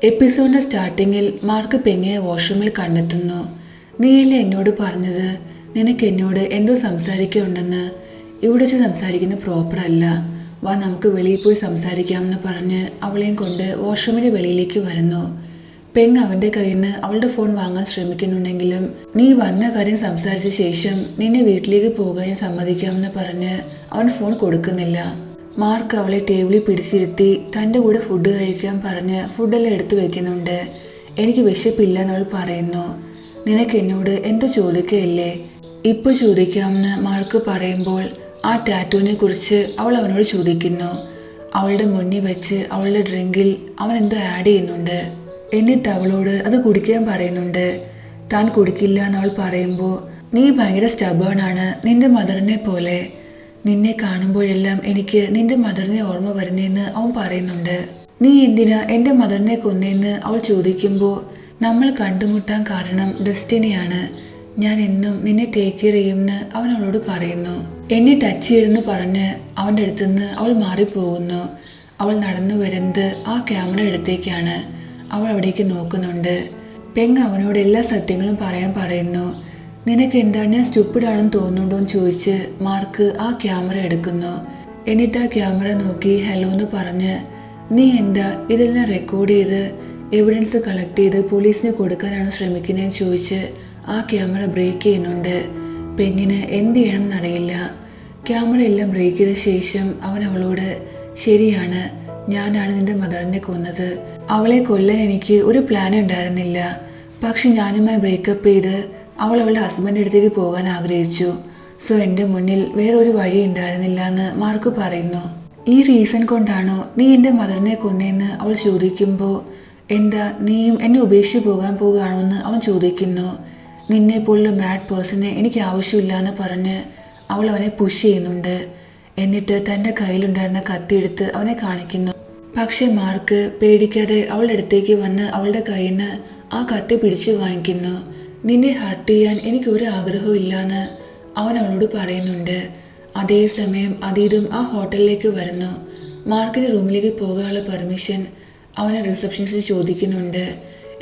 എപ്പിസോഡിന്റെ സ്റ്റാർട്ടിങ്ങിൽ മാർക്ക് പെങ്ങിനെ വാഷ്റൂമിൽ കണ്ടെത്തുന്നു. നീയല്ലേ എന്നോട് പറഞ്ഞത് നിനക്ക് എന്നോട് എന്തോ സംസാരിക്കുന്നുണ്ടെന്ന്? ഇവിടെ വെച്ച് സംസാരിക്കുന്ന പ്രോപ്പർ അല്ല, വാ നമുക്ക് വെളിയിൽ പോയി സംസാരിക്കാമെന്ന് പറഞ്ഞ് അവളെയും കൊണ്ട് വാഷ്റൂമിന്റെ വെളിയിലേക്ക് വരുന്നു. പെങ് അവന്റെ കയ്യിൽ നിന്ന് അവളുടെ ഫോൺ വാങ്ങാൻ ശ്രമിക്കുന്നുണ്ടെങ്കിലും നീ വന്ന കാര്യം സംസാരിച്ച ശേഷം നിന്നെ വീട്ടിലേക്ക് പോകാൻ സമ്മതിക്കാമെന്ന് പറഞ്ഞ് അവൻ ഫോൺ കൊടുക്കുന്നില്ല. മാർക്ക് അവളെ ടേബിളിൽ പിടിച്ചിരുത്തി തൻ്റെ കൂടെ ഫുഡ് കഴിക്കാൻ പറഞ്ഞ് ഫുഡെല്ലാം എടുത്തു വെക്കുന്നുണ്ട്. എനിക്ക് വിശപ്പില്ല എന്നവൾ പറയുന്നു. നിനക്ക് എന്നോട് എന്തോ ചോദിക്കുകയല്ലേ? ഇപ്പോൾ ചോദിക്കാമെന്ന് മാർക്ക് പറയുമ്പോൾ ആ ടാറ്റൂവിനെ കുറിച്ച് അവൾ അവനോട് ചോദിക്കുന്നു. അവളുടെ മുന്നിൽ വെച്ച് അവളുടെ ഡ്രിങ്കിൽ അവൻ എന്തോ ആഡ് ചെയ്യുന്നുണ്ട്. എന്നിട്ട് അവളോട് അത് കുടിക്കാൻ പറയുന്നുണ്ട്. താൻ കുടിക്കില്ല എന്നവൾ പറയുമ്പോൾ നീ ഭയങ്കര സ്റ്റബേണാണ്, നിന്റെ മദറിനെ പോലെ. നിന്നെ കാണുമ്പോഴെല്ലാം എനിക്ക് നിന്റെ മദറിനെ ഓർമ്മ വരുന്നതെന്ന് അവൻ പറയുന്നുണ്ട്. നീ എന്തിനാ എൻ്റെ മദറിനെ കൊന്നേന്ന് അവൾ ചോദിക്കുമ്പോൾ നമ്മൾ കണ്ടുമുട്ടാൻ കാരണം ഡെസ്റ്റിനിയാണ്. ഞാൻ എന്നും നിന്നെ ടേക്ക് കെയർ ചെയ്യുമെന്ന് അവൻ അവളോട് പറയുന്നു. എന്നെ ടച്ച് ചെയ്തെന്ന് പറഞ്ഞ് അവൻ്റെ അടുത്തുനിന്ന് അവൾ മാറിപ്പോകുന്നു. അവൾ നടന്നു വരുന്നത് ആ ക്യാമറ അടുത്തേക്കാണ്. അവൾ അവിടേക്ക് നോക്കുന്നുണ്ട്. പെങ് അവനോട് എല്ലാ സത്യങ്ങളും പറയാൻ പറയുന്നു. നിനക്ക് എന്താ ഞാൻ സ്റ്റുപ്പിഡാണെന്ന് തോന്നുന്നുണ്ടോ എന്ന് ചോദിച്ച് മാർക്ക് ആ ക്യാമറ എടുക്കുന്നു. എന്നിട്ട് ആ ക്യാമറ നോക്കി ഹലോ എന്ന് പറഞ്ഞ് നീ എന്താ ഇതെല്ലാം റെക്കോർഡ് ചെയ്ത് എവിഡൻസ് കളക്ട് ചെയ്ത് പോലീസിന് കൊടുക്കാനാണ് ശ്രമിക്കുന്നതെന്ന് ചോദിച്ച് ആ ക്യാമറ ബ്രേക്ക് ചെയ്യുന്നുണ്ട്. പെങ്ങിന് എന്ത് ചെയ്യണം എന്നറിയില്ല. ക്യാമറ എല്ലാം ബ്രേക്ക് ചെയ്ത ശേഷം അവൻ അവളോട് ശരിയാണ്, ഞാനാണ് നിന്റെ മദറിനെ കൊന്നത്. അവളെ കൊല്ലാൻ എനിക്ക് ഒരു പ്ലാൻ ഉണ്ടായിരുന്നില്ല. പക്ഷെ ഞാനുമായി ബ്രേക്കപ്പ് ചെയ്ത് അവൾ അവളുടെ ഹസ്ബൻഡിൻ്റെ അടുത്തേക്ക് പോകാൻ ആഗ്രഹിച്ചു. സോ എൻ്റെ മുന്നിൽ വേറൊരു വഴി ഉണ്ടായിരുന്നില്ല എന്ന് മാർക്ക് പറയുന്നു. ഈ റീസൺ കൊണ്ടാണോ നീ എൻ്റെ മദറിനെ കൊന്നേന്ന് അവൾ ചോദിക്കുമ്പോൾ എന്താ നീയും എന്നെ ഉപേക്ഷിച്ച് പോകാൻ പോകുകയാണോ എന്ന് അവൻ ചോദിക്കുന്നു. നിന്നെ പോലുള്ള മാഡ് പേഴ്സണെ എനിക്ക് ആവശ്യമില്ല എന്ന് പറഞ്ഞ് അവൾ അവനെ പുഷ് ചെയ്യുന്നുണ്ട്. എന്നിട്ട് തൻ്റെ കയ്യിലുണ്ടായിരുന്ന കത്തിയെടുത്ത് അവനെ കാണിക്കുന്നു. പക്ഷെ മാർക്ക് പേടിക്കാതെ അവളുടെ അടുത്തേക്ക് വന്ന് അവളുടെ കയ്യിൽ നിന്ന് ആ കത്തി പിടിച്ചു വാങ്ങിക്കുന്നു. നിന്നെ ഹർട്ട് ചെയ്യാൻ എനിക്കൊരു ആഗ്രഹവും ഇല്ലയെന്ന് അവൻ അവളോട് പറയുന്നുണ്ട്. അതേസമയം അതീതും ആ ഹോട്ടലിലേക്ക് വരുന്നു. മാർക്കിൻ്റെ റൂമിലേക്ക് പോകാനുള്ള പെർമിഷൻ അവനെ റിസപ്ഷനിസ്റ്റ് ചോദിക്കുന്നുണ്ട്.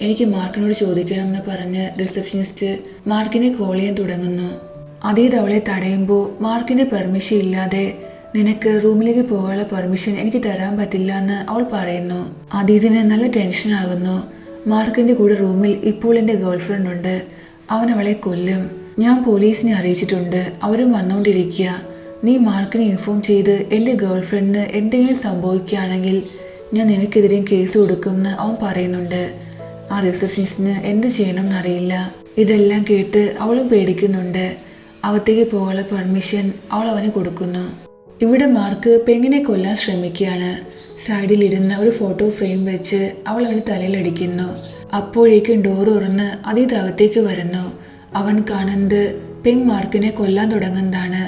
എനിക്ക് മാർക്കിനോട് ചോദിക്കണമെന്ന് പറഞ്ഞ് റിസപ്ഷനിസ്റ്റ് മാർക്കിനെ കോൾ ചെയ്യാൻ തുടങ്ങുന്നു. അതീത് അവളെ തടയുമ്പോൾ മാർക്കിൻ്റെ പെർമിഷൻ ഇല്ലാതെ നിനക്ക് റൂമിലേക്ക് പോകാനുള്ള പെർമിഷൻ എനിക്ക് തരാൻ പറ്റില്ല എന്ന് അവൾ പറയുന്നു. അതീതിന് നല്ല ടെൻഷനാകുന്നു. മാർക്കിൻ്റെ കൂടെ റൂമിൽ ഇപ്പോൾ എൻ്റെ ഗേൾഫ്രണ്ട് ഉണ്ട്, അവൻ അവളെ കൊല്ലും. ഞാൻ പോലീസിനെ അറിയിച്ചിട്ടുണ്ട്, അവരും വന്നുകൊണ്ടിരിക്കുക. നീ മാർക്കിനെ ഇൻഫോം ചെയ്ത് എൻ്റെ ഗേൾഫ്രണ്ടിന് എന്തെങ്കിലും സംഭവിക്കുകയാണെങ്കിൽ ഞാൻ നിനക്കെതിരെയും കേസ് കൊടുക്കുമെന്ന് അവൻ പറയുന്നുണ്ട്. ആ റിസപ്ഷനിസ്റ്റിന് എന്ത് ചെയ്യണം എന്നറിയില്ല. ഇതെല്ലാം കേട്ട് അവളും പേടിക്കുന്നുണ്ട്. അകത്തേക്ക് പോകാനുള്ള പെർമിഷൻ അവൾ അവന് കൊടുക്കുന്നു. ഇവിടെ മാർക്ക് പെങ്ങിനെ കൊല്ലാൻ ശ്രമിക്കുകയാണ്. സൈഡിലിരുന്ന ഒരു ഫോട്ടോ ഫ്രെയിം വെച്ച് അവൾ അവൻ്റെ തലയിലടിക്കുന്നു. അപ്പോഴേക്കും ഡോർ തുറന്ന് അതീത് അകത്തേക്ക് വരുന്നു. അവൻ കാണുന്നത് പെങ് മാർക്കിനെ കൊല്ലാൻ തുടങ്ങുന്നതാണ്.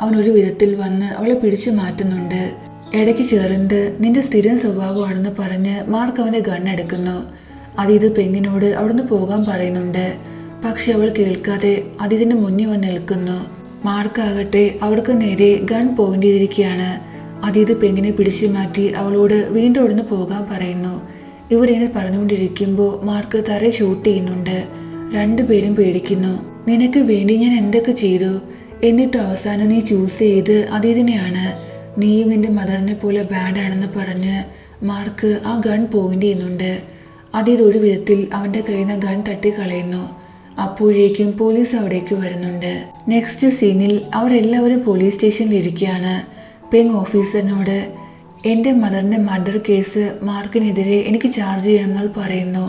അവൻ ഒരു വിധത്തിൽ വന്ന് അവളെ പിടിച്ചു മാറ്റുന്നുണ്ട്. ഇടയ്ക്ക് കയറുന്നത് നിന്റെ സ്ഥിരം സ്വഭാവമാണെന്ന് പറഞ്ഞ് മാർക്ക് അവൻ്റെ ഗണ്ണെടുക്കുന്നു. അതീത് പെങ്ങിനോട് അവിടുന്ന് പോകാൻ പറയുന്നുണ്ട്. പക്ഷെ അവൾ കേൾക്കാതെ അതീതിന് മുന്നിൽ വന്ന് നിൽക്കുന്നു. മാർക്കാകട്ടെ അവർക്ക് നേരെ ഗൺ പോയിന്റ് ചെയ്തിരിക്കുകയാണ്. അതീത് പെങ്ങിനെ പിടിച്ചു മാറ്റി അവളോട് വീണ്ടും അവിടുന്ന് പോകാൻ പറയുന്നു. ഇവരിങ്ങനെ പറഞ്ഞുകൊണ്ടിരിക്കുമ്പോൾ മാർക്ക് തറയെ ഷൂട്ട് ചെയ്യുന്നുണ്ട്. രണ്ടുപേരും പേടിക്കുന്നു. നിനക്ക് വേണ്ടി ഞാൻ എന്തൊക്കെ ചെയ്തു, എന്നിട്ട് അവസാനം നീ ചൂസ് ചെയ്ത് അതീതിനെയാണ്. നീയും നിന്റെ മദറിനെ പോലെ ബാഡാണെന്ന് പറഞ്ഞ് മാർക്ക് ആ ഗൺ പോയിന്റ് ചെയ്യുന്നുണ്ട്. അതീത് ഒരു വിധത്തിൽ അവൻ്റെ കയ്യിൽ നിന്ന് ഗൺ തട്ടിക്കളയുന്നു. അപ്പോഴേക്കും പോലീസ് അവിടേക്ക് വരുന്നുണ്ട്. നെക്സ്റ്റ് സീനിൽ അവരെല്ലാവരും പോലീസ് സ്റ്റേഷനിൽ ഇരിക്കുകയാണ്. പെങ് ഓഫീസറിനോട് എൻ്റെ മദറിൻ്റെ മർഡർ കേസ് മാർക്കിനെതിരെ എനിക്ക് ചാർജ് ചെയ്യണമെന്ന് പറയുന്നു.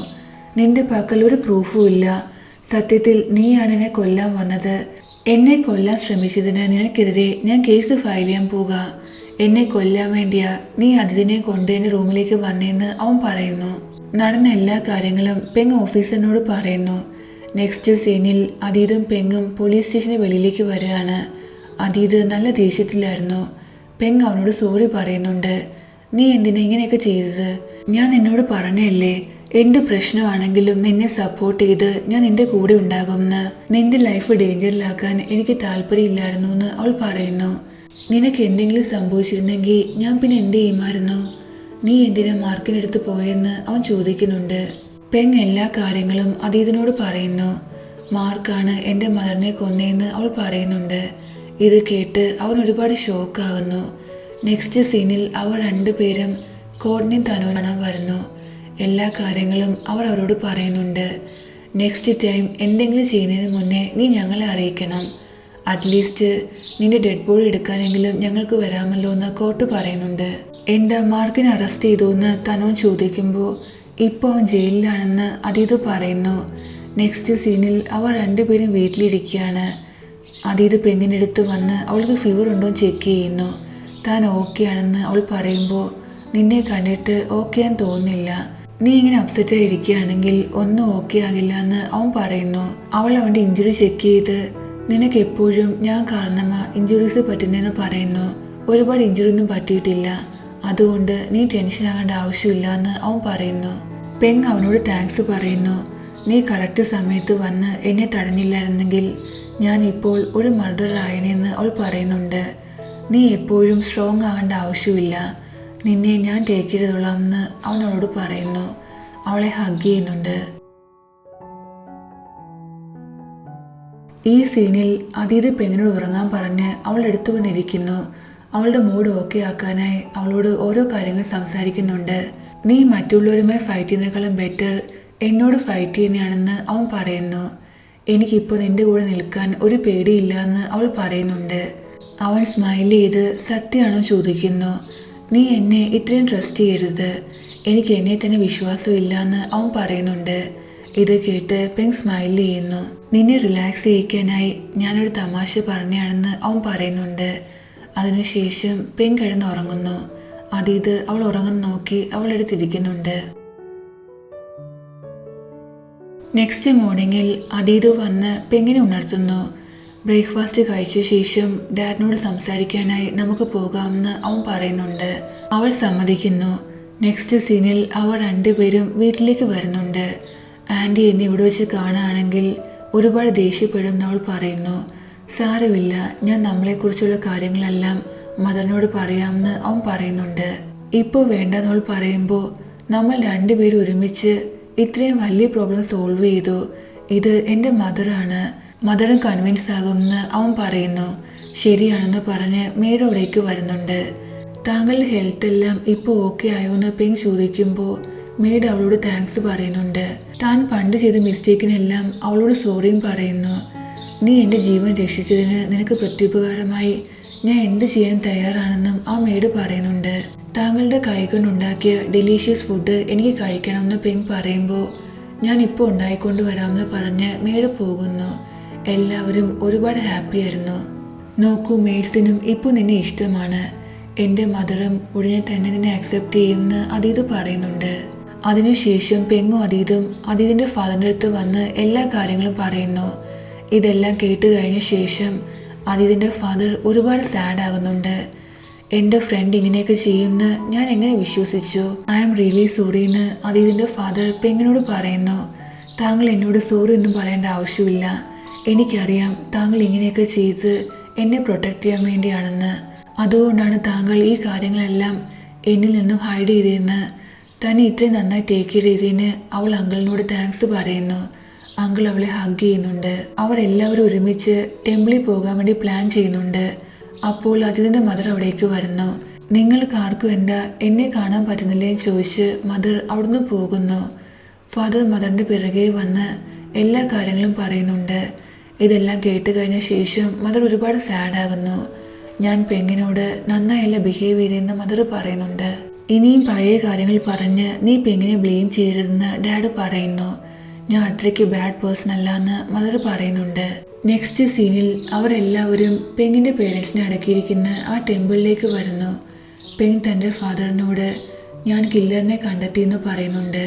നിന്റെ പക്കൽ ഒരു പ്രൂഫും ഇല്ല. സത്യത്തിൽ നീയാണ് എന്നെ കൊല്ലാൻ വന്നത്. എന്നെ കൊല്ലാൻ ശ്രമിച്ചതിന് നിനക്കെതിരെ ഞാൻ കേസ് ഫയൽ ചെയ്യാൻ പോവുക. എന്നെ കൊല്ലാൻ വേണ്ടിയാ നീ അതിഥിനെ കൊണ്ട് എൻ്റെ റൂമിലേക്ക് വന്നേന്ന് അവൻ പറയുന്നു. നടന്ന എല്ലാ കാര്യങ്ങളും പെങ് ഓഫീസറിനോട് പറയുന്നു. നെക്സ്റ്റ് സീനിൽ അതീതും പെങ്ങും പോലീസ് സ്റ്റേഷന് വെളിയിലേക്ക് വരികയാണ്. അതീത് നല്ല ദേഷ്യത്തിലായിരുന്നു. പെങ് അവനോട് സോറി പറയുന്നുണ്ട്. നീ എന്തിനാ ഇങ്ങനെയൊക്കെ ചെയ്തത്? ഞാൻ നിന്നോട് പറഞ്ഞല്ലേ, എന്ത് പ്രശ്നമാണെങ്കിലും നിന്നെ സപ്പോർട്ട് ചെയ്ത് ഞാൻ നിന്റെ കൂടെ ഉണ്ടാകുമെന്ന്. നിന്റെ ലൈഫ് ഡേഞ്ചറിലാക്കാൻ എനിക്ക് താല്പര്യമില്ലായിരുന്നു എന്ന് അവൾ പറയുന്നു. നിനക്ക് എന്തെങ്കിലും സംഭവിച്ചിരുന്നെങ്കിൽ ഞാൻ പിന്നെ എന്ത് ചെയ്യുമായിരുന്നു? നീ എന്തിനാ മാർക്കിനടുത്ത് പോയെന്ന് അവൻ ചോദിക്കുന്നുണ്ട്. പെങ് എല്ലാ കാര്യങ്ങളും അതീതിനോട് പറയുന്നു. മാർക്കാണ് എൻ്റെ മദറിനെ കൊന്നേന്ന് അവൾ പറയുന്നുണ്ട്. ഇത് കേട്ട് അവൻ ഒരുപാട് ഷോക്കാകുന്നു. നെക്സ്റ്റ് സീനിൽ അവർ രണ്ടുപേരും കോർട്ടിനെയും തനുവിനെ കാണാൻ വരുന്നു. എല്ലാ കാര്യങ്ങളും അവർ അവരോട് പറയുന്നുണ്ട്. നെക്സ്റ്റ് ടൈം എന്തെങ്കിലും ചെയ്യുന്നതിന് മുന്നേ നീ ഞങ്ങളെ അറിയിക്കണം. അറ്റ്ലീസ്റ്റ് നിന്റെ ഡെഡ് ബോഡി എടുക്കാനെങ്കിലും ഞങ്ങൾക്ക് വരാമല്ലോ എന്ന് കോർട്ട് പറയുന്നുണ്ട്. എന്താ മാർക്കിനെ അറസ്റ്റ് ചെയ്തു എന്ന് തനുൻ ചോദിക്കുമ്പോൾ ഇപ്പോൾ അവൻ ജയിലിലാണെന്ന് അതീത് പറയുന്നു. നെക്സ്റ്റ് സീനിൽ അവർ രണ്ടുപേരും വീട്ടിലിരിക്കുകയാണ്. അതീത് പെണ്ണിനടുത്ത് വന്ന് അവൾക്ക് ഫീവർ ഉണ്ടോ എന്ന് ചെക്ക് ചെയ്യുന്നു. താൻ ഓക്കെ ആണെന്ന് അവൾ പറയുമ്പോൾ നിന്നെ കണ്ടിട്ട് ഓക്കെ ആണെന്ന് തോന്നുന്നില്ല, നീ ഇങ്ങനെ അപ്സെറ്റ് ആയിരിക്കുകയാണെങ്കിൽ ഒന്നും ഓക്കെ ആകില്ല എന്ന് അവൻ പറയുന്നു. അവൾ അവൻ്റെ ഇഞ്ചുറി ചെക്ക് ചെയ്ത് നിനക്ക് എപ്പോഴും ഞാൻ കാരണമാ ഇഞ്ചുറീസ് പറ്റുന്നതെന്ന് പറയുന്നു. ഒരുപാട് ഇഞ്ചുറി ഒന്നും പറ്റിയിട്ടില്ല, അതുകൊണ്ട് നീ ടെൻഷൻ ആകേണ്ട ആവശ്യമില്ല എന്ന് അവൻ പറയുന്നു. പെങ് അവനോട് താങ്ക്സ് പറയുന്നു. നീ കറക്റ്റ് സമയത്ത് വന്ന് എന്നെ തടഞ്ഞില്ലായിരുന്നെങ്കിൽ ഞാൻ ഇപ്പോൾ ഒരു മർഡർ ആയനെന്ന് അവൾ പറയുന്നുണ്ട്. നീ എപ്പോഴും സ്ട്രോങ് ആകേണ്ട ആവശ്യമില്ല, നിന്നെ ഞാൻ ടേക്ക് ചെയ്തോളാം എന്ന് അവനോട് പറയുന്നു. അവളെ ഹഗ് ചെയ്യുന്നുണ്ട്. ഈ സീനിൽ അതീത് പെണ്ണിനോട് ഉറങ്ങാൻ പറഞ്ഞ് അവളുടെ അടുത്ത് വന്നിരിക്കുന്നു. അവളുടെ മൂഡ് ഓക്കെ ആക്കാനായി അവളോട് ഓരോ കാര്യങ്ങൾ സംസാരിക്കുന്നുണ്ട്. നീ മറ്റുള്ളവരുമായി ഫൈറ്റ് ചെയ്യുന്നതിനേക്കാളും ബെറ്റർ എന്നോട് ഫൈറ്റ് ചെയ്യുന്നതാണെന്ന് അവൻ പറയുന്നു. എനിക്കിപ്പോൾ നിന്റെ കൂടെ നിൽക്കാൻ ഒരു പേടിയില്ല എന്ന് അവൾ പറയുന്നുണ്ട്. അവൻ സ്മൈൽ ചെയ്ത് സത്യമാണോ ചോദിക്കുന്നു. നീ എന്നെ ഇത്രയും ട്രസ്റ്റ് ചെയ്യരുത്, എനിക്ക് എന്നെ തന്നെ വിശ്വാസമില്ല എന്ന് അവൻ പറയുന്നുണ്ട്. ഇത് കേട്ട് പെങ് സ്മൈൽ ചെയ്യുന്നു. നിന്നെ റിലാക്സ് ചെയ്യിക്കാനായി ഞാനൊരു തമാശ പറഞ്ഞാണെന്ന് അവൻ പറയുന്നുണ്ട്. അതിനുശേഷം പെങ് കിടന്ന് ഉറങ്ങുന്നു. അതീത് അവൾ ഉറങ്ങുന്ന നോക്കി അവളെടുത്തിരിക്കുന്നുണ്ട്. നെക്സ്റ്റ് മോർണിംഗിൽ അതീത് വന്ന് പെങ്ങിനെ ഉണർത്തുന്നു. ബ്രേക്ക്ഫാസ്റ്റ് കഴിച്ച ശേഷം ഡാഡിനോട് സംസാരിക്കാനായി നമുക്ക് പോകാമെന്ന് അവൻ പറയുന്നുണ്ട്. അവൾ സമ്മതിക്കുന്നു. നെക്സ്റ്റ് സീനിൽ അവർ രണ്ടുപേരും വീട്ടിലേക്ക് വരുന്നുണ്ട്. ആൻറ്റി എന്നെ ഇവിടെ വെച്ച് കാണുകയാണെങ്കിൽ ഒരുപാട് ദേഷ്യപ്പെടുമെന്ന് അവൾ പറയുന്നു. സാരമില്ല, ഞാൻ നമ്മളെക്കുറിച്ചുള്ള കാര്യങ്ങളെല്ലാം മദറിനോട് പറയാമെന്ന് അവൻ പറയുന്നുണ്ട്. ഇപ്പോൾ വേണ്ടെന്ന് അവൾ പറയുമ്പോൾ നമ്മൾ രണ്ടുപേരും ഒരുമിച്ച് ഇത്രയും വലിയ പ്രോബ്ലം സോൾവ് ചെയ്തു, ഇത് എൻ്റെ മദറാണ്, മദറും കൺവിൻസ് ആകുമെന്ന് അവൻ പറയുന്നു. ശരിയാണെന്ന് പറഞ്ഞ് മേഡ് അവിടേക്ക് വരുന്നുണ്ട്. താങ്കളുടെ ഹെൽത്ത് എല്ലാം ഇപ്പോൾ ഓക്കെ ആയോ എന്ന് പെങ് ചോദിക്കുമ്പോൾ മേഡ് അവളോട് താങ്ക്സ് പറയുന്നുണ്ട്. താൻ പണ്ട് ചെയ്ത മിസ്റ്റേക്കിനെല്ലാം അവളോട് സോറിയും പറയുന്നു. നീ എൻ്റെ ജീവൻ രക്ഷിച്ചതിന് നിനക്ക് പ്രത്യുപകാരമായി ഞാൻ എന്ത് ചെയ്യാൻ തയ്യാറാണെന്നും ആ മേഡ് പറയുന്നുണ്ട്. താങ്കളുടെ കൈകൊണ്ടുണ്ടാക്കിയ ഡെലീഷ്യസ് ഫുഡ് എനിക്ക് കഴിക്കണമെന്ന് പെങ് പറയുമ്പോൾ ഞാൻ ഇപ്പോൾ ഉണ്ടായിക്കൊണ്ട് വരാമെന്ന് പറഞ്ഞ് മേഡ് പോകുന്നു. എല്ലാവരും ഒരുപാട് ഹാപ്പി ആയിരുന്നു. നോക്കൂ, മെയ്ഡ്സിനും ഇപ്പോൾ നിന്നെ ഇഷ്ടമാണ്, എൻ്റെ മദറും ഉടനെ തന്നെ നിന്നെ അക്സെപ്റ്റ് ചെയ്യുമെന്ന് അതീത് പറയുന്നുണ്ട്. അതിനുശേഷം പെങ്ങും അതീതും അതീതിൻ്റെ ഫാദറിൻ്റെ അടുത്ത് വന്ന് എല്ലാ കാര്യങ്ങളും പറയുന്നു. ഇതെല്ലാം കേട്ട് കഴിഞ്ഞ ശേഷം അതീതിൻ്റെ ഫാദർ ഒരുപാട് സാഡ് ആകുന്നുണ്ട്. എൻ്റെ ഫ്രണ്ട് ഇങ്ങനെയൊക്കെ ചെയ്യുമെന്ന് ഞാൻ എങ്ങനെ വിശ്വസിച്ചു? ഐ ആം റിയലി സോറി എന്ന് അതീതിൻ്റെ ഫാദർ പെങ്ങിനോട് പറയുന്നു. താങ്കൾ എന്നോട് സോറി ഒന്നും പറയേണ്ട ആവശ്യമില്ല, എനിക്കറിയാം താങ്കൾ ഇങ്ങനെയൊക്കെ ചെയ്ത് എന്നെ പ്രൊട്ടക്റ്റ് ചെയ്യാൻ വേണ്ടിയാണെന്ന്. അതുകൊണ്ടാണ് താങ്കൾ ഈ കാര്യങ്ങളെല്ലാം എന്നിൽ നിന്നും ഹൈഡ് ചെയ്തതെന്ന്. തന്നെ ഇത്രയും നന്നായി ടേക്ക് കെയർ ചെയ്തതിന് അവൾ അങ്കിളിനോട് താങ്ക്സ് പറയുന്നു. അങ്കിൾ അവളെ ഹഗ് ചെയ്യുന്നുണ്ട്. അവരെല്ലാവരും ഒരുമിച്ച് ടെമ്പിളിൽ പോകാൻ വേണ്ടി പ്ലാൻ ചെയ്യുന്നുണ്ട്. അപ്പോൾ അതിഥിൻ്റെ മദർ അവിടേക്ക് വരുന്നു. നിങ്ങൾക്ക് ആർക്കും എന്താ എന്നെ കാണാൻ പറ്റുന്നില്ലേന്ന് ചോദിച്ച് മദർ അവിടുന്ന് പോകുന്നു. ഫാദർ മദറിൻ്റെ പിറകെ വന്ന് എല്ലാ കാര്യങ്ങളും പറയുന്നുണ്ട്. ഇതെല്ലാം കേട്ട് കഴിഞ്ഞ ശേഷം മദർ ഒരുപാട് സാഡാകുന്നു. ഞാൻ പെങ്ങിനോട് നന്നായല്ല ബിഹേവ് ചെയ്തെന്ന് മദർ പറയുന്നുണ്ട്. ഇനിയും പഴയ കാര്യങ്ങൾ പറഞ്ഞ് നീ പെങ്ങിനെ ബ്ലെയിം ചെയ്യരുതെന്ന് ഡാഡ് പറയുന്നു. ഞാൻ അത്രയ്ക്ക് ബാഡ് പേഴ്സൺ അല്ല എന്ന് മദർ പറയുന്നുണ്ട്. നെക്സ്റ്റ് സീനിൽ അവരെല്ലാവരും പെങ്ങിൻ്റെ പേരൻസിനെ അടക്കിയിരിക്കുന്ന ആ ടെമ്പിളിലേക്ക് വരുന്നു. പെങ് തൻ്റെ ഫാദറിനോട് ഞാൻ കില്ലറിനെ കണ്ടെത്തിയെന്ന് പറയുന്നുണ്ട്.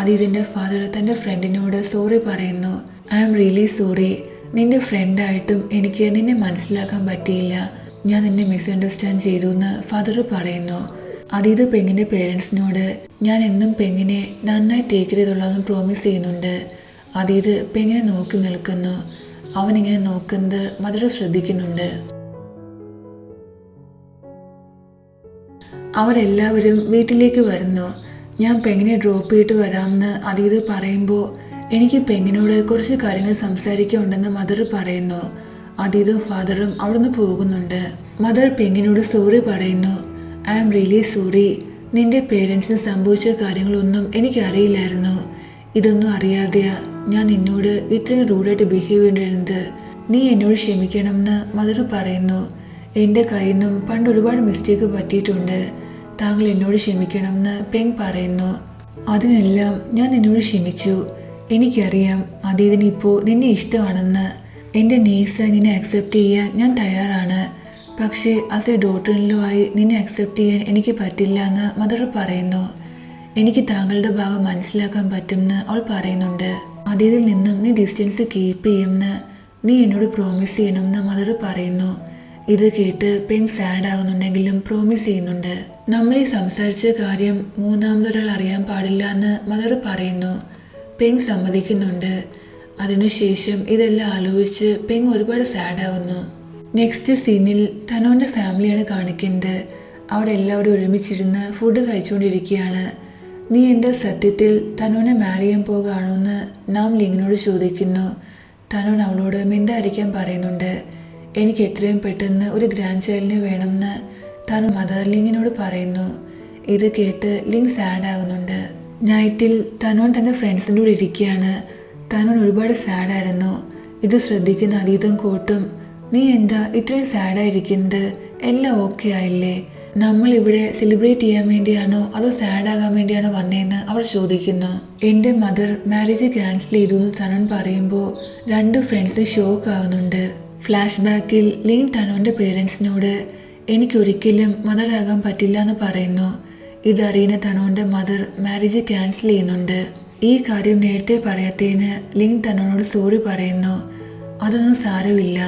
അതിതിൻ്റെ ഫാദർ തൻ്റെ ഫ്രണ്ടിനോട് സോറി പറയുന്നു. ഐ ആം റിയലി സോറി, നിന്റെ ഫ്രണ്ടായിട്ടും എനിക്ക് നിന്നെ മനസ്സിലാക്കാൻ പറ്റിയില്ല, ഞാൻ നിന്നെ മിസ്അണ്ടർസ്റ്റാൻഡ് ചെയ്തു എന്ന് ഫാദർ പറയുന്നു. അതീത് പെങ്ങിൻ്റെ പേരൻസിനോട് ഞാൻ എന്നും പെങ്ങിനെ നന്നായി ടേക്ക് ചെയ്തോളാമെന്ന് പ്രോമിസ് ചെയ്യുന്നുണ്ട്. അതീത് പെങ്ങിനെ നോക്കി നിൽക്കുന്നു. അവനിങ്ങനെ നോക്കുന്നത് മദർ ശ്രദ്ധിക്കുന്നുണ്ട്. അവരെല്ലാവരും വീട്ടിലേക്ക് വരുന്നു. ഞാൻ പെങ്ങിനെ ഡ്രോപ്പ് ചെയ്തിട്ട് വരാമെന്ന് അതീത് പറയുമ്പോൾ എനിക്ക് പെങ്ങിനോട് കുറച്ച് കാര്യങ്ങൾ സംസാരിക്കാനുണ്ടെന്ന് മദർ പറയുന്നു. അതീതും ഫാദറും അവിടുന്ന് പോകുന്നുണ്ട്. മദർ പെങ്ങിനോട് സോറി പറയുന്നു. I am really sorry. നിന്റെ പേരൻസിന് സംഭവിച്ച കാര്യങ്ങളൊന്നും എനിക്കറിയില്ലായിരുന്നു. ഇതൊന്നും അറിയാതെയാ ഞാൻ നിന്നോട് ഇത്രയും റൂഡായിട്ട് ബിഹേവ് ചെയ്തിരുന്നത്. നീ എന്നോട് ക്ഷമിക്കണമെന്ന് മദർ പറയുന്നു. എൻ്റെ കയ്യിൽ നിന്നും പണ്ട് ഒരുപാട് മിസ്റ്റേക്ക് പറ്റിയിട്ടുണ്ട്. താങ്കൾ എന്നോട് ക്ഷമിക്കണമെന്ന് പെങ് പറയുന്നു. അതിനെല്ലാം ഞാൻ നിന്നോട് ക്ഷമിച്ചു. എനിക്കറിയാം അതീതിനിപ്പോൾ നിന്നെ ഇഷ്ടമാണെന്ന്. എൻ്റെ നീസായി നിന്നെ അക്സെപ്റ്റ് ചെയ്യാൻ ഞാൻ തയ്യാറാണ്. പക്ഷേ as A daughter in law ആയി നിന്നെ അക്സെപ്റ്റ് ചെയ്യാൻ എനിക്ക് പറ്റില്ല എന്ന് മദർ പറയുന്നു. എനിക്ക് താങ്കളുടെ ഭാഗം മനസ്സിലാക്കാൻ പറ്റുമെന്ന് അവൾ പറയുന്നുണ്ട്. അതീതിൽ നിന്നും നീ ഡിസ്റ്റൻസ് കീപ്പ് ചെയ്യുമെന്ന് നീ എന്നോട് പ്രോമിസ് ചെയ്യണമെന്ന് മദർ പറയുന്നു. ഇത് കേട്ട് പെങ് സാഡ് ആകുന്നുണ്ടെങ്കിലും പ്രോമിസ് ചെയ്യുന്നുണ്ട്. നമ്മൾ ഈ സംസാരിച്ച കാര്യം മൂന്നാമതൊരാൾ അറിയാൻ പാടില്ല എന്ന് മദർ പറയുന്നു. പെങ് സമ്മതിക്കുന്നുണ്ട്. അതിനുശേഷം ഇതെല്ലാം ആലോചിച്ച് പെങ് ഒരുപാട് സാഡ് ആകുന്നു. നെക്സ്റ്റ് സീനിൽ തനോന്റെ ഫാമിലിയാണ് കാണിക്കുന്നത്. അവരെല്ലാവരും ഒരുമിച്ചിരുന്ന് ഫുഡ് കഴിച്ചുകൊണ്ടിരിക്കുകയാണ്. നീ എന്താ സത്യത്തിൽ തനോനെ മാരി ചെയ്യാൻ പോകുകയാണോ എന്ന് നാം ലിങ്ങിനോട് ചോദിക്കുന്നു. തനോൻ അവളോട് മിണ്ടായിരിക്കാൻ പറയുന്നുണ്ട്. എനിക്ക് എത്രയും പെട്ടെന്ന് ഒരു ഗ്രാൻഡ് ചൈൽഡിനെ വേണമെന്ന് തനു മദർ ലിങ്ങിനോട് പറയുന്നു. ഇത് കേട്ട് ലിങ് സാഡ് ആകുന്നുണ്ട്. നൈറ്റിൽ തനോൻ തൻ്റെ ഫ്രണ്ട്സിൻ്റെ കൂടെ ഇരിക്കുകയാണ്. തനോൻ ഒരുപാട് സാഡായിരുന്നു. ഇത് ശ്രദ്ധിക്കുന്ന അതീതും കോട്ടും നീ എന്താ ഇത്രയും സാഡായിരിക്കുന്നത്? എല്ലാം ഓക്കെ ആയില്ലേ? നമ്മൾ ഇവിടെ സെലിബ്രേറ്റ് ചെയ്യാൻ വേണ്ടിയാണോ അതോ സാഡ് ആകാൻ വേണ്ടിയാണോ വന്നതെന്ന് അവർ ചോദിക്കുന്നു. എൻ്റെ മദർ മാരേജ് ക്യാൻസൽ ചെയ്തു എന്ന് തനോൻ പറയുമ്പോൾ രണ്ട് ഫ്രണ്ട്സ് ഷോക്ക് ആകുന്നുണ്ട്. ഫ്ലാഷ് ബാക്കിൽ ലിങ് തനോന്റെ പേരൻസിനോട് എനിക്കൊരിക്കലും മദർ ആകാൻ പറ്റില്ല എന്ന് പറയുന്നു. ഇതറിയുന്ന തനോന്റെ മദർ മാരേജ് ക്യാൻസൽ ചെയ്യുന്നുണ്ട്. ഈ കാര്യം നേരത്തെ പറയാത്തതിന് ലിങ് തനോനോട് സോറി പറയുന്നു. അതൊന്നും സാരമില്ല,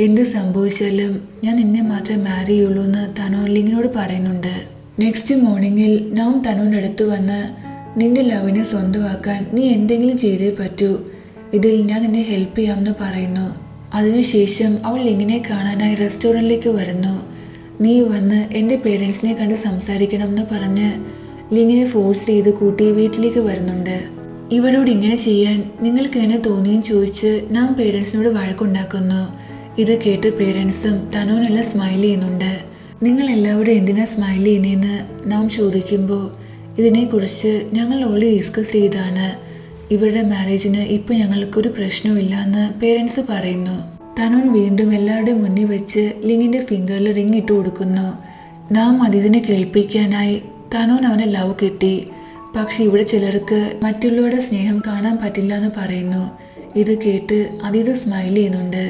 എന്ത് സംഭവിച്ചാലും ഞാൻ നിന്നെ മാത്രമേ മാരി ചെയ്യുള്ളൂ എന്ന് തനോൻ ലിങ്ങിനോട് പറയുന്നുണ്ട്. നെക്സ്റ്റ് മോർണിംഗിൽ നാം തനോന്റെ അടുത്ത് വന്ന് നിന്റെ ലവിനെ സ്വന്തമാക്കാൻ നീ എന്തെങ്കിലും ചെയ്തേ പറ്റൂ, ഇതിൽ ഞാൻ നിന്നെ ഹെൽപ്പ് ചെയ്യാമെന്ന് പറയുന്നു. അതിനുശേഷം അവൾ ലിങ്ങിനെ കാണാനായി റെസ്റ്റോറൻറ്റിലേക്ക് വരുന്നു. നീ വന്ന് എൻ്റെ പേരൻസിനെ കണ്ട് സംസാരിക്കണം എന്ന് പറഞ്ഞ് ലിങ്ങിനെ ഫോഴ്സ് ചെയ്ത് കൂട്ടി വീട്ടിലേക്ക് വരുന്നുണ്ട്. ഇവരോട് ഇങ്ങനെ ചെയ്യാൻ നിങ്ങൾക്ക് എങ്ങനെ തോന്നിയും ചോദിച്ച് നാം പേരൻസിനോട് വഴക്കുണ്ടാക്കുന്നു. ഇത് കേട്ട് പേരൻസും തനോനെല്ലാം സ്മൈൽ ചെയ്യുന്നുണ്ട്. നിങ്ങൾ എല്ലാവരും എന്തിനാ സ്മൈൽ ചെയ്യുന്നതെന്ന് നാം ചോദിക്കുമ്പോൾ ഇതിനെക്കുറിച്ച് ഞങ്ങൾ ഓൾറെഡി ഡിസ്കസ് ചെയ്താണ്. ഇവരുടെ മാരേജിന് ഇപ്പോൾ ഞങ്ങൾക്കൊരു പ്രശ്നമില്ല എന്ന് പേരൻസ് പറയുന്നു. തനോൻ വീണ്ടും എല്ലാവരുടെയും മുന്നിൽ വെച്ച് ലിങ്ങിൻ്റെ ഫിംഗറിൽ റിങ് ഇട്ട് കൊടുക്കുന്നു. നാം അതിനെ കേൾപ്പിക്കാനായി തനോൻ അവനെ ലവ് കിട്ടി. പക്ഷെ ഇവിടെ ചിലർക്ക് മറ്റുള്ളവരുടെ സ്നേഹം കാണാൻ പറ്റില്ല എന്ന് പറയുന്നു. ഇത് കേട്ട് അതീത് സ്മൈൽ ചെയ്യുന്നുണ്ട്.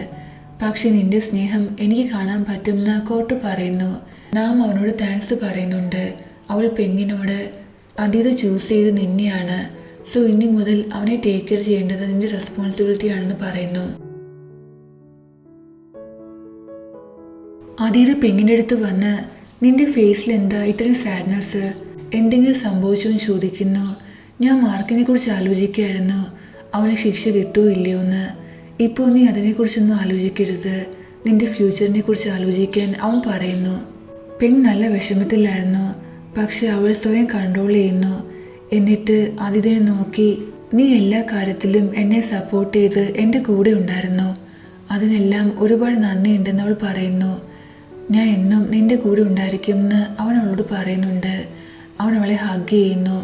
പക്ഷെ നിന്റെ സ്നേഹം എനിക്ക് കാണാൻ പറ്റുമെന്ന് കോട്ട് പറയുന്നു. നാം അവനോട് താങ്ക്സ് പറയുന്നുണ്ട്. അവൾ പെങ്ങിനോട് അതീത് ചൂസ് ചെയ്ത് നിന്നെയാണ്, സോ ഇനി മുതൽ അവനെ ടേക്ക് കെയർ ചെയ്യേണ്ടത് നിന്റെ റെസ്പോൺസിബിലിറ്റി ആണെന്ന് പറയുന്നു. അതീത് പെങ്ങിൻ്റെ അടുത്ത് വന്ന് നിന്റെ ഫേസിൽ എന്താ ഇത്രയും സാഡ്നെസ്, എന്തെങ്കിലും സംഭവിച്ചോ എന്ന് ചോദിക്കുന്നു. ഞാൻ മാർക്കിനെ കുറിച്ച് ആലോചിക്കുകയായിരുന്നു, അവന് ശിക്ഷ കിട്ടുമോ ഇല്ലയോ എന്ന്. ഇപ്പോൾ നീ അതിനെക്കുറിച്ചൊന്നും ആലോചിക്കരുത്, നിന്റെ ഫ്യൂച്ചറിനെ കുറിച്ച് ആലോചിക്കാൻ അവൻ പറയുന്നു. പെങ് നല്ല വിഷമത്തിലായിരുന്നു. പക്ഷെ അവൾ സ്വയം കൺട്രോൾ ചെയ്യുന്നു. എന്നിട്ട് അതിഥിനെ നോക്കി നീ എല്ലാ കാര്യത്തിലും എന്നെ സപ്പോർട്ട് ചെയ്ത് എൻ്റെ കൂടെ ഉണ്ടായിരുന്നു, അതിനെല്ലാം ഒരുപാട് നന്ദിയുണ്ടെന്ന് അവൾ പറയുന്നു. ഞാൻ എന്നും നിന്റെ കൂടെ ഉണ്ടായിരിക്കുമെന്ന് അവൻ അവളോട് പറയുന്നുണ്ട്. അവൻ അവളെ ഹഗ് ചെയ്യുന്നു.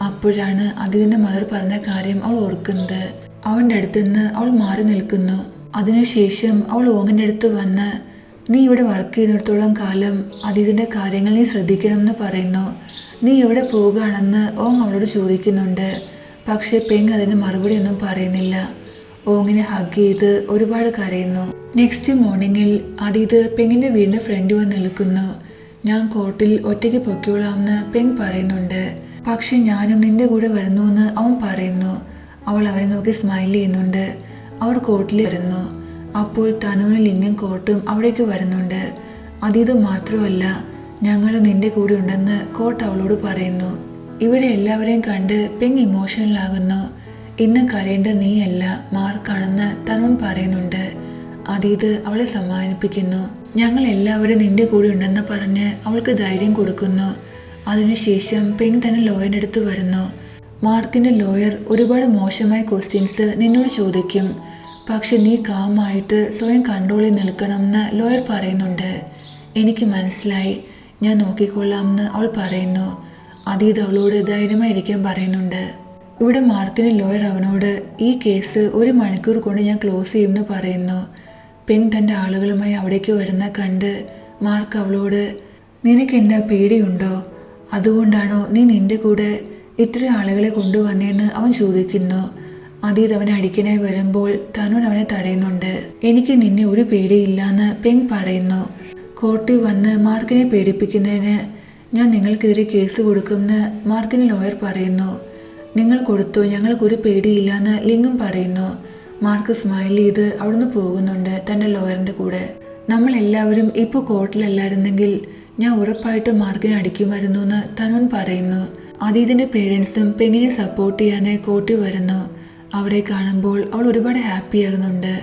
അപ്പോഴാണ് അതിഥിൻ്റെ മദർ പറഞ്ഞ കാര്യം അവൾ ഓർക്കുന്നത്. അവൻ്റെ അടുത്ത് നിന്ന് അവൾ മാറി നിൽക്കുന്നു. അതിനുശേഷം അവൾ ഓങ്ങിൻ്റെ അടുത്ത് വന്ന് നീ ഇവിടെ വർക്ക് ചെയ്യുന്നിടത്തോളം കാലം അതിഥിൻ്റെ കാര്യങ്ങൾ നീ ശ്രദ്ധിക്കണമെന്ന് പറയുന്നു. നീ എവിടെ പോവുകയാണെന്ന് ഓങ് അവളോട് ചോദിക്കുന്നുണ്ട്. പക്ഷെ പെങ് അതിന് മറുപടി ഒന്നും പറയുന്നില്ല. ഓങ്ങിനെ ഹഗ് ചെയ്ത് ഒരുപാട് കരയുന്നു. നെക്സ്റ്റ് മോർണിംഗിൽ അതീത് പെങ്ങിൻ്റെ വീടിൻ്റെ ഫ്രണ്ട് വന്ന് നിൽക്കുന്നു. ഞാൻ കോർട്ടിൽ ഒറ്റയ്ക്ക് പൊയ്ക്കോളാമെന്ന് പെങ് പറയുന്നുണ്ട്. പക്ഷെ ഞാനും നിന്റെ കൂടെ വരുന്നു എന്ന് അവൻ പറയുന്നു. അവൾ അവനെ നോക്കി സ്മൈൽ ചെയ്യുന്നുണ്ട്. അവർ കോർട്ടിൽ വരുന്നു. അപ്പോൾ തനുവിന് ലിങ്ങും കോട്ടും അവിടേക്ക് വരുന്നുണ്ട്. അതീത് മാത്രമല്ല ഞങ്ങളും നിന്റെ കൂടെ ഉണ്ടെന്ന് കോട്ട് അവളോട് പറയുന്നു. ഇവിടെ എല്ലാവരെയും കണ്ട് പെങ് ഇമോഷണൽ ആകുന്നു. ഇന്ന് കരയേണ്ട നീയല്ല മാർക്കാണെന്ന് തനുൺ പറയുന്നുണ്ട്. അതീത് അവളെ സമാധാനിപ്പിക്കുന്നു. ഞങ്ങൾ എല്ലാവരും നിന്റെ കൂടെ ഉണ്ടെന്ന് പറഞ്ഞ് അവൾക്ക് ധൈര്യം കൊടുക്കുന്നു. അതിനുശേഷം പെങ് തന്നെ ലോയറിൻ്റെ അടുത്ത് വരുന്നു. മാർക്കിൻ്റെ ലോയർ ഒരുപാട് മോശമായ ക്വസ്റ്റ്യൻസ് നിന്നോട് ചോദിക്കും, പക്ഷെ നീ കാമായിട്ട് സ്വയം കൺട്രോളിൽ നിൽക്കണമെന്ന് ലോയർ പറയുന്നുണ്ട്. എനിക്ക് മനസ്സിലായി, ഞാൻ നോക്കിക്കൊള്ളാമെന്ന് അവൾ പറയുന്നു. അതീത് അവളോട് ധൈര്യമായിരിക്കാൻ പറയുന്നുണ്ട്. ഇവിടെ മാർക്കിൻ്റെ ലോയർ അവനോട് ഈ കേസ് 1 മണിക്കൂർ കൊണ്ട് ഞാൻ ക്ലോസ് ചെയ്യുമെന്ന് പറയുന്നു. പെങ് തൻ്റെ ആളുകളുമായി അവിടേക്ക് വരുന്ന കണ്ട് മാർക്ക് അവളോട് നിനക്ക് എന്താ പേടിയുണ്ടോ? അതുകൊണ്ടാണോ നീ നിന്റെ കൂടെ ഇത്ര ആളുകളെ കൊണ്ടുവന്നേന്ന് അവൻ ചോദിക്കുന്നു. അതീത് അവനെ അടിക്കാനായി വരുമ്പോൾ തന്നോട് അവനെ തടയുന്നുണ്ട്. എനിക്ക് നിന്നെ ഒരു പേടിയില്ലാന്ന് പെങ് പറയുന്നു. കോർട്ടിൽ വന്ന് മാർക്കിനെ പേടിപ്പിക്കുന്നതിന് ഞാൻ നിങ്ങൾക്കെതിരെ കേസ് കൊടുക്കുമെന്ന് മാർക്കിന് ലോയർ പറയുന്നു. നിങ്ങൾ കൊടുത്തോ, ഞങ്ങൾക്കൊരു പേടിയില്ലാന്ന് ലിങ്ങും പറയുന്നു. മാർക്ക് സ്മൈൽ ചെയ്ത് അവിടുന്ന് പോകുന്നുണ്ട് തൻ്റെ ലോയറിൻ്റെ കൂടെ. നമ്മളെല്ലാവരും ഇപ്പോൾ കോർട്ടിലല്ലായിരുന്നെങ്കിൽ ഞാൻ ഉറപ്പായിട്ട് മാർക്കിനെ അടിക്കുമായിരുന്നു എന്ന് തനുൺ പറയുന്നു. അതീതിൻ്റെ പേരൻസും പെങ്ങിനെ സപ്പോർട്ട് ചെയ്യാനായി കോർട്ടിൽ വരുന്നു. അവരെ കാണുമ്പോൾ അവൾ ഒരുപാട് ഹാപ്പി ആകുന്നുണ്ട്.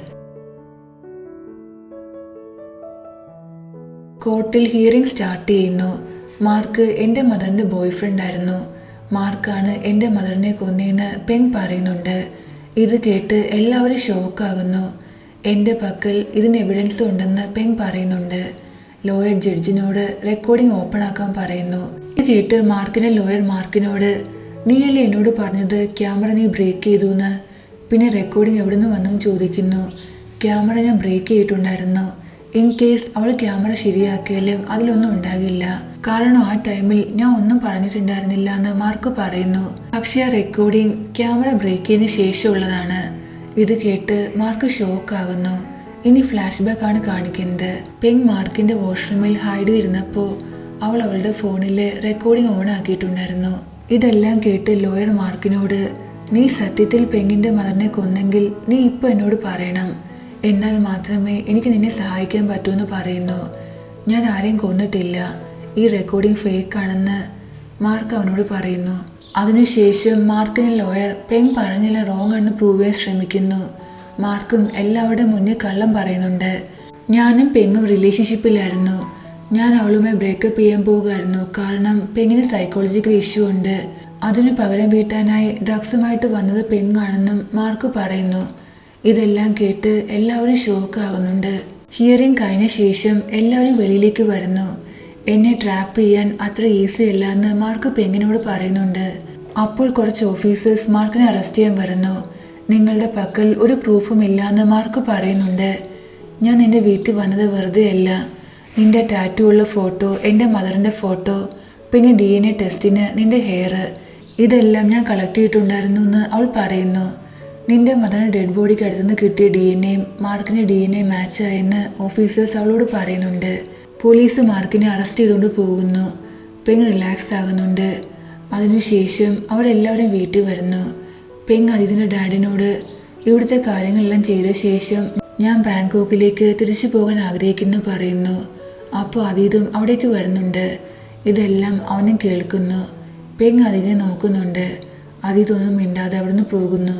കോർട്ടിൽ ഹിയറിംഗ് സ്റ്റാർട്ട് ചെയ്യുന്നു. മാർക്ക് എൻ്റെ മദറിൻ്റെ ബോയ് ഫ്രണ്ട് ആയിരുന്നു. മാർക്കാണ് എൻ്റെ മദറിനെ കൊന്നേന്ന് പെങ് പറയുന്നുണ്ട്. ഇത് കേട്ട് എല്ലാവരും ഷോക്കാകുന്നു. എൻ്റെ പക്കൽ ഇതിന് എവിഡൻസ് ഉണ്ടെന്ന് പെങ് പറയുന്നുണ്ട്. ലോയർ ജഡ്ജിനോട് റെക്കോർഡിംഗ് ഓപ്പൺ ആക്കാൻ പറയുന്നു. ഇത് കേട്ട് മാർക്കിൻ്റെ ലോയർ മാർക്കിനോട് നീയല്ലേ എന്നോട് പറഞ്ഞത് ക്യാമറ നീ ബ്രേക്ക് ചെയ്തു എന്ന്, പിന്നെ റെക്കോർഡിംഗ് എവിടെ നിന്ന് വന്നെന്ന് ചോദിക്കുന്നു. ക്യാമറ ഞാൻ ബ്രേക്ക് ചെയ്തിട്ടുണ്ടായിരുന്നു. ഇൻ കേസ് അവൾ ക്യാമറ ശരിയാക്കിയാലും അതിലൊന്നും ഉണ്ടാകില്ല, കാരണം ആ ടൈമിൽ ഞാൻ ഒന്നും പറഞ്ഞിട്ടുണ്ടായിരുന്നില്ല എന്ന് മാർക്ക് പറയുന്നു. പക്ഷെ ആ റെക്കോർഡിംഗ് ക്യാമറ ബ്രേക്ക് ചെയ്തതിന് ശേഷമുള്ളതാണ്. ഇത് കേട്ട് മാർക്ക് ഷോക്കാകുന്നു. ഇനി ഫ്ലാഷ് ബാക്ക് ആണ് കാണിക്കുന്നത്. പെങ് മാർക്കിന്റെ വാഷ്റൂമിൽ ഹൈഡ് ചെയ്തിരുന്നപ്പോൾ അവൾ അവളുടെ ഫോണിലെ റെക്കോർഡിംഗ് ഓൺ ആക്കിയിട്ടുണ്ടായിരുന്നു. ഇതെല്ലാം കേട്ട് ലോയർ മാർക്കിനോട് നീ സത്യത്തിൽ പെങ്ങിന്റെ മദറിനെ കൊന്നെങ്കിൽ നീ ഇപ്പൊ എന്നോട് പറയണം, എന്നാൽ മാത്രമേ എനിക്ക് നിന്നെ സഹായിക്കാൻ പറ്റൂ എന്ന് പറയുന്നു. ഞാൻ ആരെയും കൊന്നിട്ടില്ല, ഈ റെക്കോർഡിംഗ് ഫേക്ക് ആണെന്ന് മാർക്ക് അവനോട് പറയുന്നു. അതിനുശേഷം മാർക്കിന് ലോയർ പെങ് പറഞ്ഞില്ല റോങ് ആണെന്ന് പ്രൂവ് ചെയ്യാൻ ശ്രമിക്കുന്നു. മാർക്കും എല്ലാവരുടെ മുന്നിൽ കള്ളം പറയുന്നുണ്ട്. ഞാനും പെങ്ങും റിലേഷൻഷിപ്പിലായിരുന്നു. ഞാൻ അവളുമായി ബ്രേക്കപ്പ് ചെയ്യാൻ പോകുമായിരുന്നു, കാരണം പെങ്ങിന് സൈക്കോളജിക്കൽ ഇഷ്യൂ ഉണ്ട്. അതിനു പകരം വീട്ടാനായി ഡ്രഗ്സുമായിട്ട് വന്നത് പെങ്ങാണെന്നും മാർക്ക് പറയുന്നു. ഇതെല്ലാം കേട്ട് എല്ലാവരും ഷോക്കാകുന്നുണ്ട്. ഹിയറിംഗ് കഴിഞ്ഞ ശേഷം എല്ലാവരും വെളിയിലേക്ക് വരുന്നു. എന്നെ ട്രാപ്പ് ചെയ്യാൻ അത്ര ഈസി അല്ല എന്ന് മാർക്ക് പെങ്ങിനോട് പറയുന്നുണ്ട്. അപ്പോൾ കുറച്ച് ഓഫീസേഴ്സ് മാർക്കിനെ അറസ്റ്റ് ചെയ്യാൻ വരുന്നു. നിങ്ങളുടെ പക്കൽ ഒരു പ്രൂഫും ഇല്ല എന്ന് മാർക്ക് പറയുന്നുണ്ട്. ഞാൻ നിന്റെ വീട്ടിൽ വന്നത് വെറുതെ അല്ല. നിന്റെ ടാറ്റു ഉള്ള ഫോട്ടോ, എൻ്റെ മദറിൻ്റെ ഫോട്ടോ, പിന്നെ DNA ടെസ്റ്റിന് നിന്റെ ഹെയർ, ഇതെല്ലാം ഞാൻ കളക്ട് ചെയ്തിട്ടുണ്ടായിരുന്നു എന്ന് അവൾ പറയുന്നു. നിന്റെ മദറിൻ്റെ ഡെഡ് ബോഡിക്ക് അടുത്തുനിന്ന് കിട്ടിയ DNA മാർക്കിന് DNA മാച്ച് ആയെന്ന് ഓഫീസേഴ്സ് അവളോട് പറയുന്നുണ്ട്. പോലീസ് മാർക്കിനെ അറസ്റ്റ് ചെയ്തുകൊണ്ട് പോകുന്നു. പെങ് റിലാക്സ് ആകുന്നുണ്ട്. അതിനുശേഷം അവരെല്ലാവരും വീട്ടിൽ വരുന്നു. പെങ് അതിഥിൻ്റെ ഡാഡിനോട് ഇവിടുത്തെ കാര്യങ്ങളെല്ലാം ചെയ്ത ശേഷം ഞാൻ ബാങ്കോക്കിലേക്ക് തിരിച്ചു പോകാൻ ആഗ്രഹിക്കുന്നു പറയുന്നു. അപ്പോൾ അതീതും അവിടേക്ക് വരുന്നുണ്ട്. ഇതെല്ലാം അവനും കേൾക്കുന്നു. പെങ് അതിനെ നോക്കുന്നുണ്ട്. അതീതൊന്നും മിണ്ടാതെ അവിടുന്ന് പോകുന്നു.